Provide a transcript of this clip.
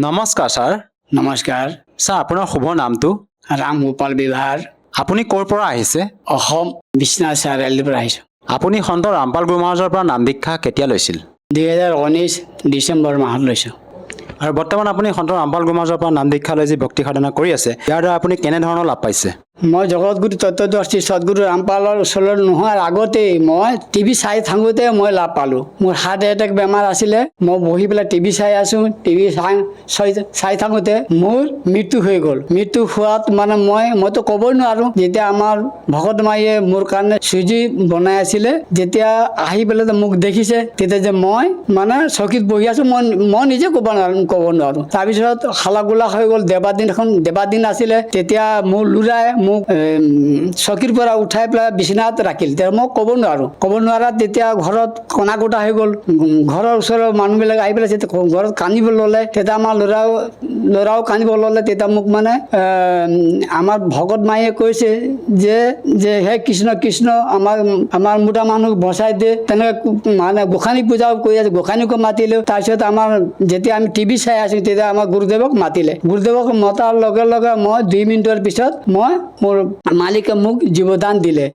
নমস্কাৰ ছাৰ। নমস্কাৰ। ছাৰ আপোনাৰ শুভ নামটো? ৰাম গোপাল বিভাৰ, আপুনি ক'ৰ পৰা আহিছে? অসম বিশ্বনাথ চাৰিআলিৰ পৰা আহিছোঁ। আপুনি সন্ত ৰামপাল গুৰু মহাৰাজৰ পৰা নাম দীক্ষা কেতিয়া লৈছিল? 2019 ডিচেম্বৰ মাহত লৈছোঁ। আৰু বৰ্তমান আপুনি সন্ত ৰামপাল গুৰু মহাৰাজৰ পৰা নাম দীক্ষা লৈ যি ভক্তি সাধনা কৰি আছে, ইয়াৰ দ্বাৰা আপুনি কেনেধৰণৰ লাভ পাইছে? মই জগতগুৰু তত্ত্বদৰ্শী সদগুৰু ৰামপালৰ ওচৰত নোহোৱাৰ আগতেই মই টিভি চাই থাকোঁতে মই লাভ পালোঁ। মোৰ হাৰ্ট এটেক বেমাৰ আছিলে। মই বহি পেলাই টিভি চাই আছোঁ। টিভি চাই থাকোঁতে মোৰ মৃত্যু হৈ গ'ল। মৃত্যু হোৱাত মানে মইতো ক'বই নোৱাৰোঁ। যেতিয়া আমাৰ ভকত মায়ে মোৰ কাৰণে চুজি বনাই আছিলে, যেতিয়া আহি পেলাই মোক দেখিছে, তেতিয়া যে মই মানে চকীত বহি আছোঁ, মই নিজে ক'ব নোৱাৰোঁ। তাৰপিছত হালা গোলা হৈ গ'ল। দেবাদিন আছিলে, তেতিয়া মোৰ ল'ৰাই মোক চকীৰ পৰা উঠাই পেলাই বিচনাত ৰাখিল। মই ক'ব নোৱাৰাত তেতিয়া ঘৰত কনা গোটা হৈ গ'ল। ঘৰৰ ওচৰৰ মানুহবিলাক আহি পেলাই ঘৰত কান্দিব ল'লে। তেতিয়া আমাৰ ল'ৰাও কান্দিব ল'লে। তেতিয়া মোক মানে আমাৰ ভকত মায়ে কৈছে যে হে কৃষ্ণ কৃষ্ণ, আমাৰ মোটা মানুহক বচাই দে। তেনেকৈ মানে গোসানী পূজাও কৰি আছে। গোসানীকো মাতিলোঁ। তাৰপিছত যেতিয়া আমি টিভি চাই আছোঁ, তেতিয়া আমাৰ গুৰুদেৱক মাতিলে। গুৰুদেৱক মতাৰ লগে লগে মই 2 মিনিটৰ পিছত মোৰ মালিকে মোক জীৱদান দিলে।